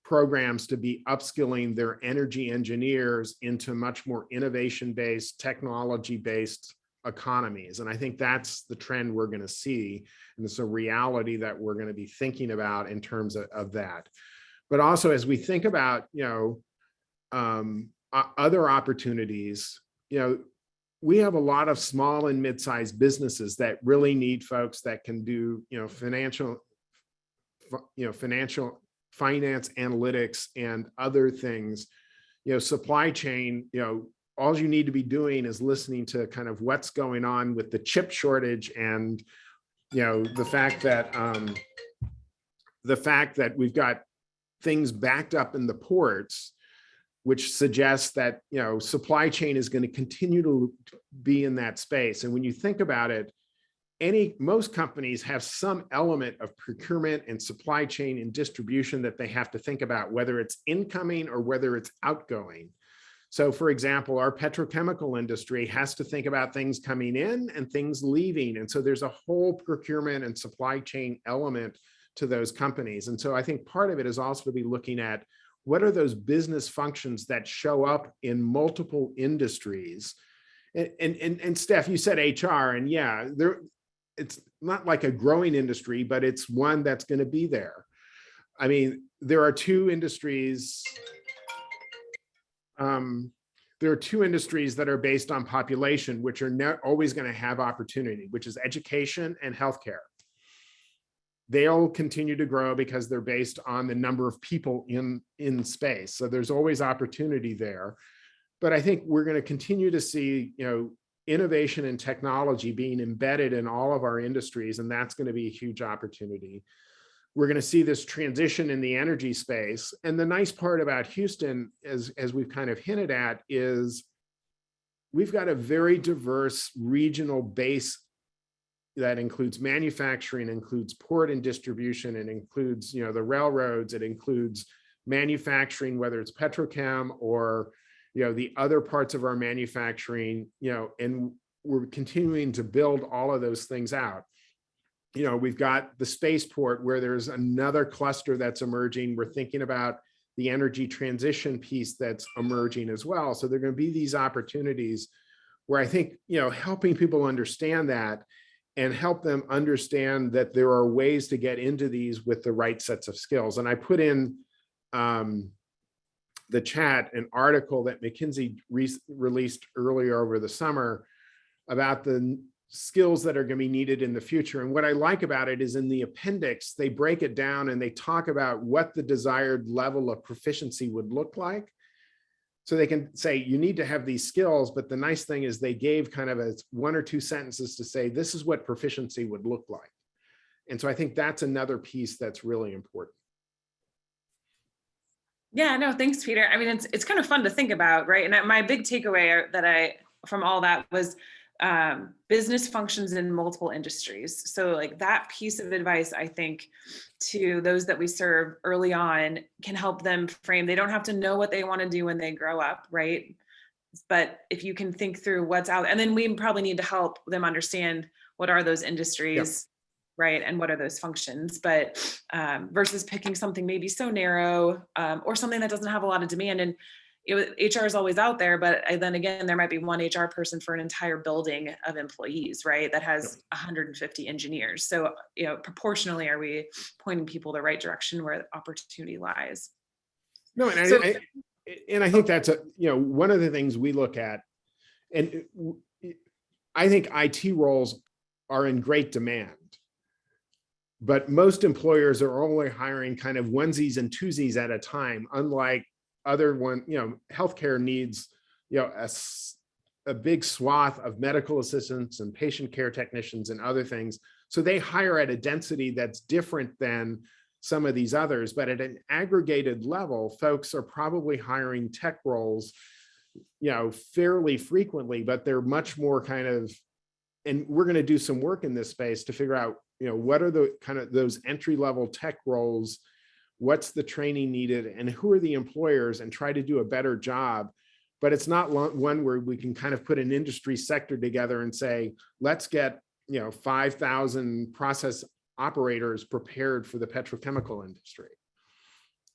Speaker 2: programs to be upskilling their energy engineers into much more innovation-based, technology-based economies. And I think that's the trend we're going to see. And it's a reality that we're going to be thinking about in terms of that. But also, as we think about, other opportunities, we have a lot of small and mid-sized businesses that really need folks that can do, finance analytics and other things, supply chain. All you need to be doing is listening to kind of what's going on with the chip shortage, and the fact that we've got things backed up in the ports, which suggests that supply chain is going to continue to be in that space. And when you think about it, most companies have some element of procurement and supply chain and distribution that they have to think about, whether it's incoming or whether it's outgoing. So, for example, our petrochemical industry has to think about things coming in and things leaving. And so there's a whole procurement and supply chain element to those companies. And so I think part of it is also to be looking at what are those business functions that show up in multiple industries. And Steph, you said HR, and yeah, it's not like a growing industry, but it's one that's going to be there. I mean, there are two industries. There are two industries that are based on population, which are not always going to have opportunity, which is education and healthcare. They'll continue to grow because they're based on the number of people in space. So there's always opportunity there. But I think we're going to continue to see, innovation and technology being embedded in all of our industries, and that's going to be a huge opportunity. We're going to see this transition in the energy space. And the nice part about Houston, as we've kind of hinted at, is we've got a very diverse regional base that includes manufacturing, includes port and distribution, and includes, the railroads, it includes manufacturing, whether it's petrochem or, the other parts of our manufacturing, and we're continuing to build all of those things out. We've got the spaceport where there's another cluster that's emerging. We're thinking about the energy transition piece that's emerging as well. So there are going to be these opportunities where I think, helping people understand that and help them understand that there are ways to get into these with the right sets of skills. And I put in the chat an article that McKinsey released earlier over the summer about the skills that are going to be needed in the future. And what I like about it is in the appendix, they break it down and they talk about what the desired level of proficiency would look like. So they can say, you need to have these skills, but the nice thing is they gave kind of a 1 or 2 sentences to say, this is what proficiency would look like. And so I think that's another piece that's really important.
Speaker 1: Yeah, no, thanks, Peter. I mean, it's kind of fun to think about, right? And my big takeaway from all that was business functions in multiple industries. So like that piece of advice, I think, to those that we serve early on can help them frame. They don't have to know what they want to do when they grow up, right? But if you can think through what's out, and then we probably need to help them understand what are those industries, right? And what are those functions, but versus picking something maybe so narrow or something that doesn't have a lot of demand. And HR is always out there, but then again, there might be one HR person for an entire building of employees, right? That has 150 engineers. So, proportionally, are we pointing people the right direction where opportunity lies?
Speaker 2: No, and I think that's one of the things we look at, and I think IT roles are in great demand. But most employers are only hiring kind of onesies and twosies at a time, unlike other healthcare needs, a big swath of medical assistants and patient care technicians and other things. So they hire at a density that's different than some of these others. But at an aggregated level, folks are probably hiring tech roles, fairly frequently, but they're much more kind of, and we're going to do some work in this space to figure out, what are the kind of those entry-level tech roles, what's the training needed, and who are the employers, and try to do a better job. But it's not one where we can kind of put an industry sector together and say, let's get 5,000 process operators prepared for the petrochemical industry.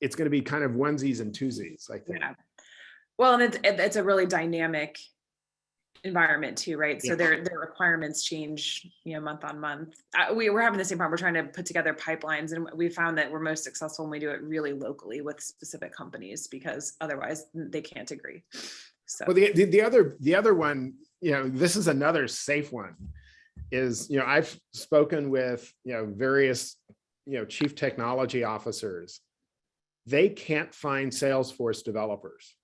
Speaker 2: It's going to be kind of onesies and twosies, I think.
Speaker 1: Yeah. Well, and it's a really dynamic environment too, right? So their requirements change, month on month. We're having the same problem. We're trying to put together pipelines, and we found that we're most successful when we do it really locally with specific companies, because otherwise they can't agree. So
Speaker 2: well, the other one, this is another safe one, is I've spoken with various chief technology officers. They can't find Salesforce developers.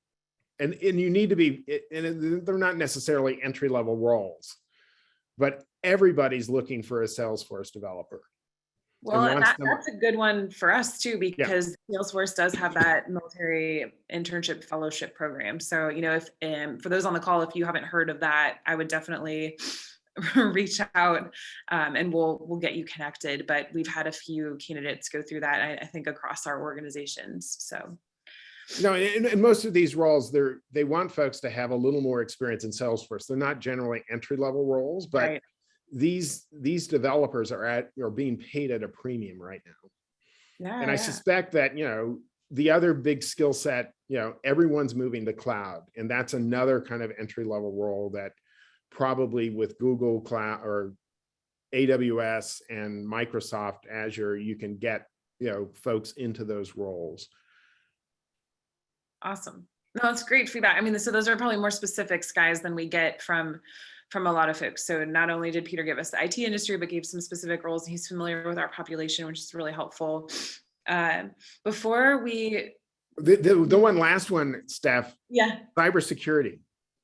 Speaker 2: And you need to be, and they're not necessarily entry-level roles, but everybody's looking for a Salesforce developer.
Speaker 1: Well, and that's a good one for us too, because Salesforce does have that military internship fellowship program. So, if for those on the call, if you haven't heard of that, I would definitely reach out and we'll get you connected. But we've had a few candidates go through that, I think, across our organizations. So.
Speaker 2: In most of these roles, they want folks to have a little more experience in Salesforce. They're not generally entry-level roles, but
Speaker 1: right.
Speaker 2: these developers are being paid at a premium right now.
Speaker 1: Yeah,
Speaker 2: and I suspect that the other big skill set, everyone's moving to cloud, and that's another kind of entry-level role that probably with Google Cloud or AWS and Microsoft Azure, you can get, folks into those roles.
Speaker 1: Awesome. No, that's great feedback. I mean, so those are probably more specifics, guys, than we get from a lot of folks. So not only did Peter give us the IT industry, but gave some specific roles. He's familiar with our population, which is really helpful. Before we...
Speaker 2: The last one, Steph.
Speaker 1: Yeah.
Speaker 2: Cybersecurity.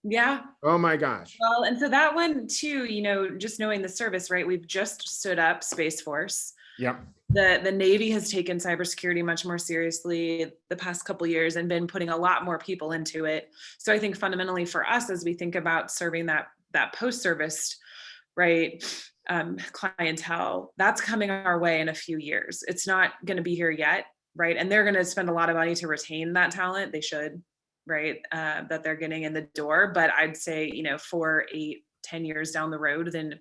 Speaker 1: Yeah.
Speaker 2: Oh my gosh.
Speaker 1: Well, and so that one too, just knowing the service, right? We've just stood up Space Force.
Speaker 2: Yep.
Speaker 1: The Navy has taken cybersecurity much more seriously the past couple of years and been putting a lot more people into it. So I think fundamentally for us, as we think about serving that post-service, right, clientele, that's coming our way in a few years. It's not going to be here yet, right? And they're going to spend a lot of money to retain that talent. They should, right, that they're getting in the door. But I'd say, 4, 8, 10 years down the road, then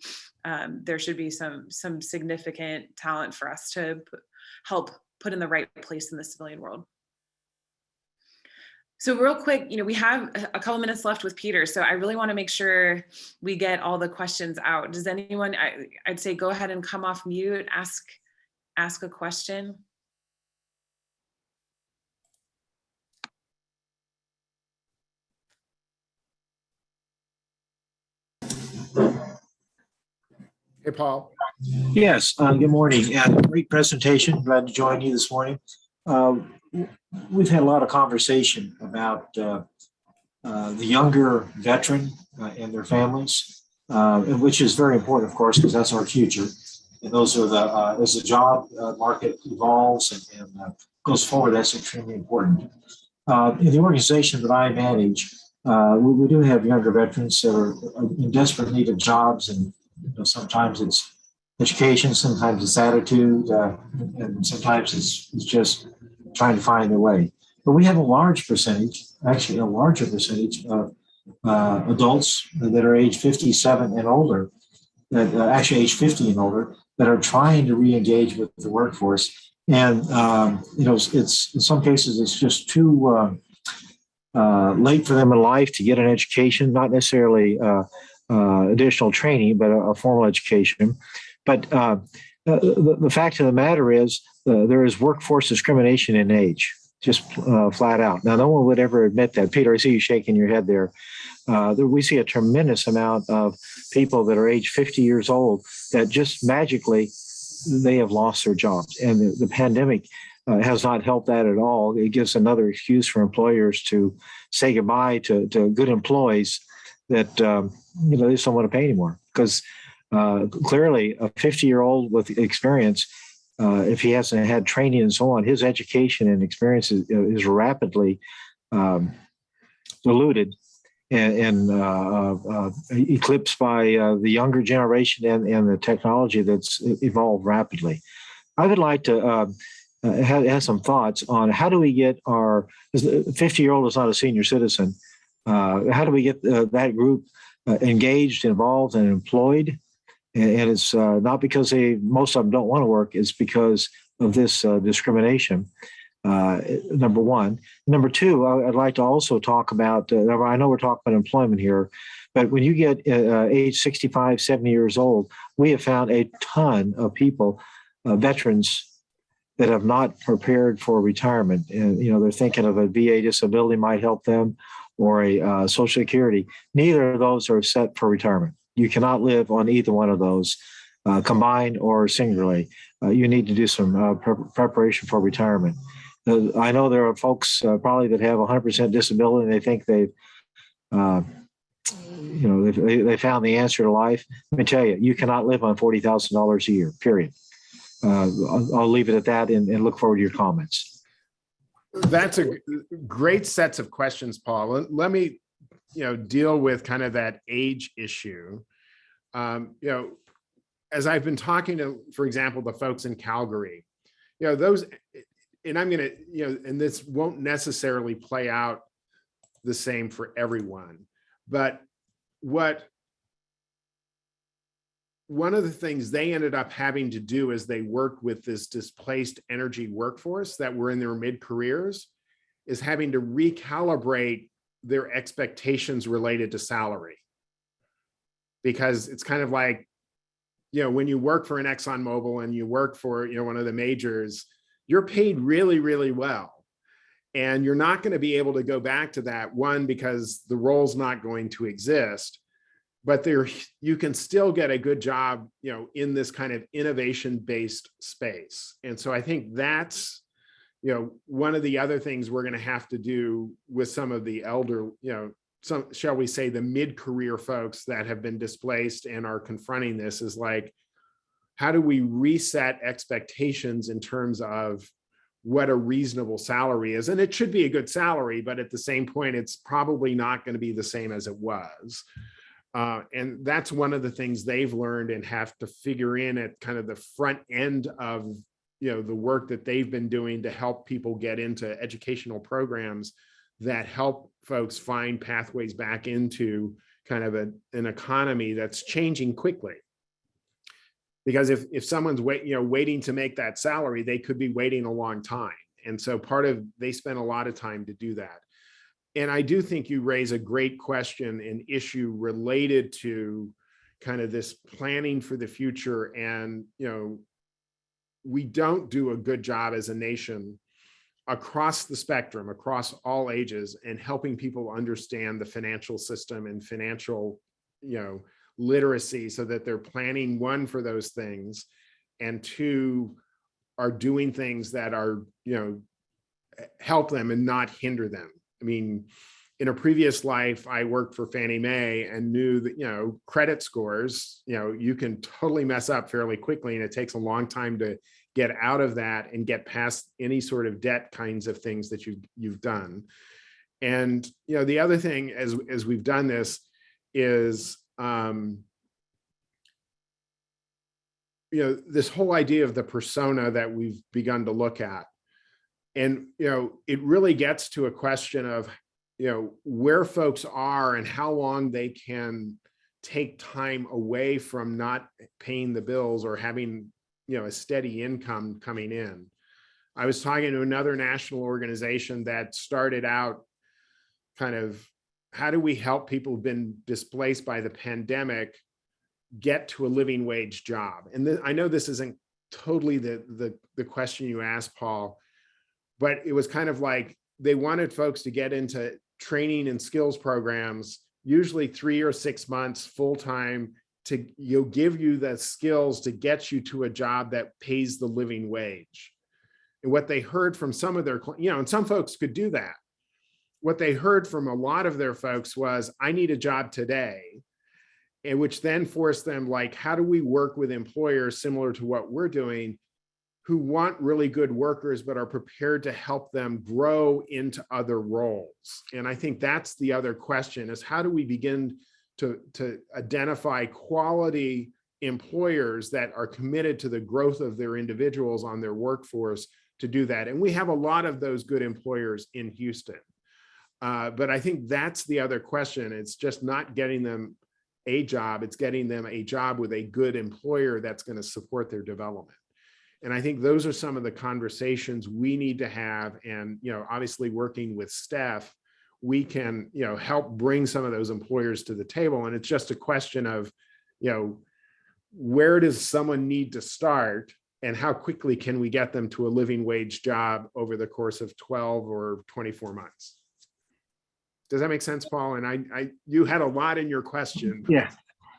Speaker 1: there should be some significant talent for us to help put in the right place in the civilian world. So real quick, we have a couple minutes left with Peter, so I really want to make sure we get all the questions out. Does anyone, I'd say go ahead and come off mute, ask a question.
Speaker 2: Hey, Paul.
Speaker 3: Yes, good morning. Great presentation. Glad to join you this morning. We've had a lot of conversation about the younger veteran and their families, which is very important, of course, because that's our future. And those are as the job market evolves and goes forward, that's extremely important. In the organization that I manage, we do have younger veterans that are in desperate need of jobs, and sometimes it's education, sometimes it's attitude, and sometimes it's just trying to find their way. But we have a large percentage, actually a larger percentage of adults that are age 57 and older, that actually age 50 and older, that are trying to re-engage with the workforce. And, it's in some cases, it's just too late for them in life to get an education, not necessarily additional training, but a formal education. But the fact of the matter is there is workforce discrimination in age, just flat out. Now, no one would ever admit that. Peter, I see you shaking your head there. We see a tremendous amount of people that are age 50 years old that just magically, they have lost their jobs. And the pandemic has not helped that at all. It gives another excuse for employers to say goodbye to good employees that they just don't want to pay anymore, because clearly a 50-year-old with experience, if he hasn't had training and so on, his education and experience is rapidly diluted and eclipsed by the younger generation and the technology that's evolved rapidly. I would like to have some thoughts on how do we get our 50-year-old is not a senior citizen. How do we get that group engaged, involved, and employed? And it's not because most of them don't want to work, it's because of this discrimination, number one. Number two, I'd like to also talk about, I know we're talking about employment here, but when you get age 65, 70 years old, we have found a ton of people, veterans, that have not prepared for retirement. And, they're thinking of a VA disability might help them, or a Social Security. Neither of those are set for retirement. You cannot live on either one of those, combined or singularly. You need to do some preparation for retirement. I know there are folks probably that have 100% disability and they think they found the answer to life. Let me tell you, you cannot live on $40,000 a year, period. I'll leave it at that and look forward to your comments.
Speaker 2: That's a great sets of questions, Paul. Let me, deal with kind of that age issue. As I've been talking to, for example, the folks in Calgary, those, and I'm going to, and this won't necessarily play out the same for everyone, but one of the things they ended up having to do as they worked with this displaced energy workforce that were in their mid-careers is having to recalibrate their expectations related to salary. Because it's kind of like, when you work for an ExxonMobil and you work for, one of the majors, you're paid really, really well. And you're not going to be able to go back to that, one, because the role's not going to exist, but you can still get a good job, in this kind of innovation-based space. And so I think that's, one of the other things we're going to have to do with some of the elder, some, shall we say, the mid-career folks that have been displaced and are confronting this, is like, how do we reset expectations in terms of what a reasonable salary is? And it should be a good salary, but at the same point, it's probably not going to be the same as it was. And that's one of the things they've learned and have to figure in at kind of the front end of, the work that they've been doing to help people get into educational programs that help folks find pathways back into kind of an economy that's changing quickly. Because if someone's waiting to make that salary, they could be waiting a long time. And so they spend a lot of time to do that. And I do think you raise a great question and issue related to kind of this planning for the future. And, we don't do a good job as a nation across the spectrum, across all ages, and helping people understand the financial system and financial, literacy, so that they're planning, one, for those things, and two, are doing things that are, help them and not hinder them. I mean, in a previous life, I worked for Fannie Mae and knew that, credit scores, you can totally mess up fairly quickly, and it takes a long time to get out of that and get past any sort of debt kinds of things that you've done. And, the other thing, as we've done this, is, this whole idea of the persona that we've begun to look at. And, it really gets to a question of, where folks are and how long they can take time away from not paying the bills or having, a steady income coming in. I was talking to another national organization that started out kind of, how do we help people who've been displaced by the pandemic get to a living wage job? And I know this isn't totally the question you asked, Paul, but it was kind of like they wanted folks to get into training and skills programs, usually 3 or 6 months full-time, to give you the skills to get you to a job that pays the living wage. And what they heard from some of their, and some folks could do that. What they heard from a lot of their folks was, I need a job today. And which then forced them, like, how do we work with employers similar to what we're doing, who want really good workers, but are prepared to help them grow into other roles? And I think that's the other question, is how do we begin to identify quality employers that are committed to the growth of their individuals on their workforce to do that? And we have a lot of those good employers in Houston. But I think that's the other question. It's just not getting them a job, it's getting them a job with a good employer that's going to support their development. And I think those are some of the conversations we need to have. And, obviously working with Steph, we can, help bring some of those employers to the table. And it's just a question of, where does someone need to start and how quickly can we get them to a living wage job over the course of 12 or 24 months? Does that make sense, Paul? And you had a lot in your question.
Speaker 3: Yeah.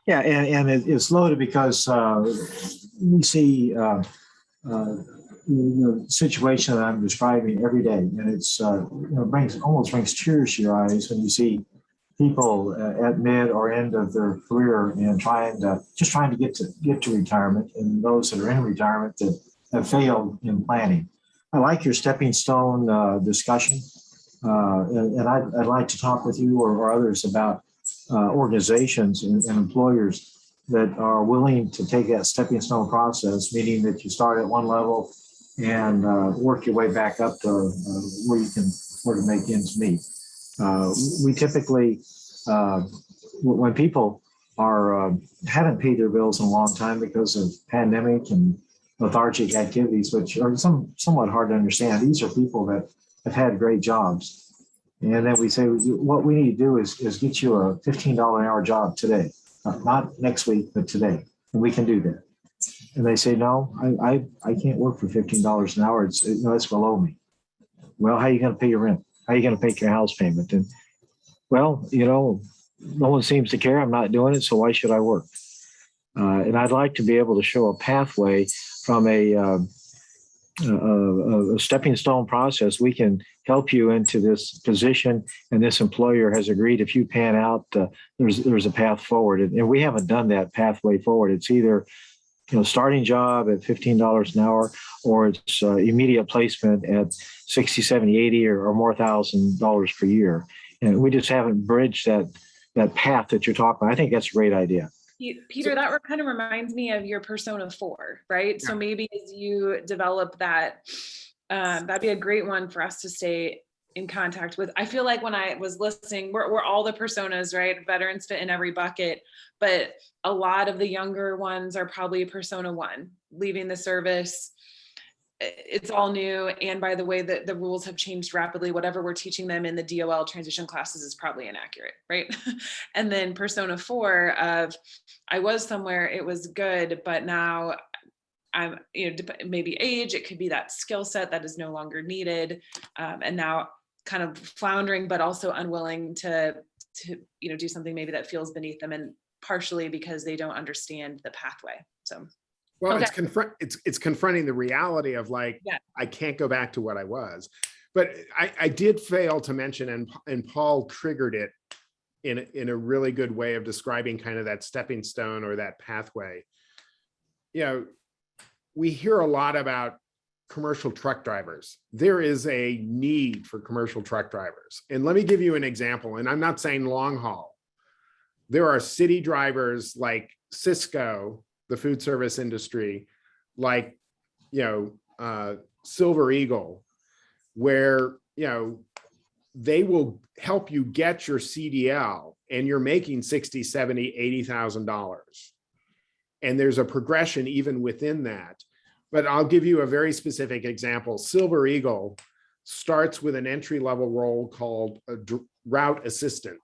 Speaker 3: Yeah. And it's loaded because we see the situation that I'm describing every day, and it's almost brings tears to your eyes when you see people at mid or end of their career and trying to get to retirement, and those that are in retirement that have failed in planning. I like your stepping stone discussion, and I'd like to talk with you or others about organizations and employers that are willing to take that stepping stone process, meaning that you start at one level and work your way back up to where you can afford to make ends meet. We typically, when people haven't paid their bills in a long time because of pandemic and lethargic activities, which are somewhat hard to understand, these are people that have had great jobs. And then we say, what we need to do is get you a $15 an hour job today, not next week, but today. And we can do that. And they say, no, I can't work for $15 an hour. It's below me. Well, how are you going to pay your rent? How are you going to pay your house payment? And well, no one seems to care. I'm not doing it, so why should I work? And I'd like to be able to show a pathway from a stepping stone process. We can help you into this position, and this employer has agreed if you pan out, there's a path forward. And we haven't done that pathway forward. It's either starting job at $15 an hour, or it's immediate placement at 60, 70, 80 or more $1,000 per year. And we just haven't bridged that path that you're talking about. I think that's a great idea.
Speaker 1: Peter, that kind of reminds me of your persona 4, right? Yeah. So maybe as you develop that, that'd be a great one for us to stay in contact with. I feel like when I was listening, we're all the personas, right? Veterans fit in every bucket, but a lot of the younger ones are probably persona 1, leaving the service. It's all new. And by the way, the rules have changed rapidly. Whatever we're teaching them in the DOL transition classes is probably inaccurate, right? And then persona 4 of, I was somewhere, it was good, but now I'm, maybe age, it could be that skill set that is no longer needed. And now kind of floundering, but also unwilling to do something maybe that feels beneath them, and partially because they don't understand the pathway. So.
Speaker 2: Well,
Speaker 1: okay.
Speaker 2: it's confronting the reality of I can't go back to what I was. But I did fail to mention, and Paul triggered it in a really good way of describing kind of that stepping stone or that pathway. We hear a lot about commercial truck drivers. There is a need for commercial truck drivers. And let me give you an example, and I'm not saying long haul. There are city drivers like Cisco, the food service industry, like, Silver Eagle, where, they will help you get your CDL and you're making $60,000, $70,000, $80,000. And there's a progression even within that. But I'll give you a very specific example. Silver Eagle starts with an entry-level role called a route assistant.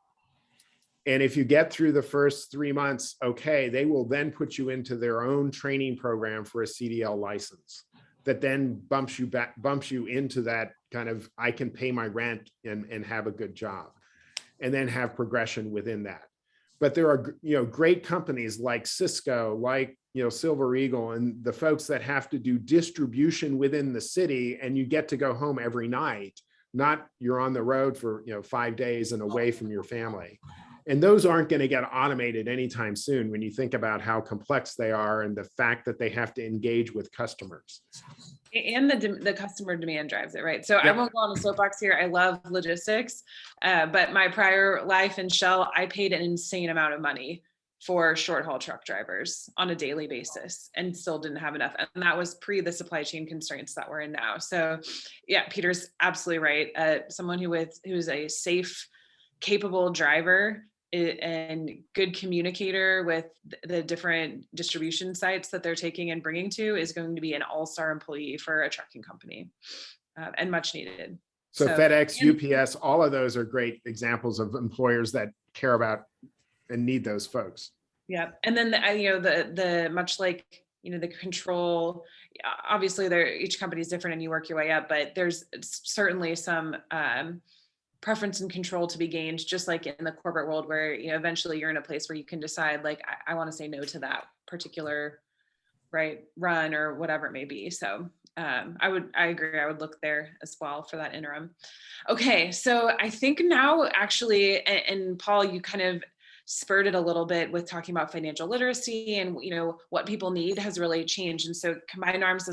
Speaker 2: And if you get through the first 3 months, okay, they will then put you into their own training program for a CDL license that then bumps you into that kind of, I can pay my rent and have a good job, and then have progression within that. But there are, great companies like Cisco, like, Silver Eagle, and the folks that have to do distribution within the city, and you get to go home every night, not you're on the road for, 5 days and away from your family. And those aren't going to get automated anytime soon when you think about how complex they are and the fact that they have to engage with customers.
Speaker 1: And the customer demand drives it, right? So I won't go on a soapbox here. I love logistics, but my prior life in Shell, I paid an insane amount of money for short haul truck drivers on a daily basis and still didn't have enough. And that was pre the supply chain constraints that we're in now. So yeah, Peter's absolutely right. Someone who's a safe, capable driver and good communicator with the different distribution sites that they're taking and bringing to is going to be an all-star employee for a trucking company, and much needed.
Speaker 2: So FedEx, UPS, all of those are great examples of employers that care about and need those folks.
Speaker 1: Yeah, and then the much like the control. Obviously, each company is different, and you work your way up. But there's certainly some preference and control to be gained, just like in the corporate world, where eventually you're in a place where you can decide, like, I want to say no to that particular run or whatever it may be. So I agree. I would look there as well for that interim. Okay, so I think now actually, and Paul, you kind of spurred it a little bit with talking about financial literacy and what people need has really changed. And so Combined Arms is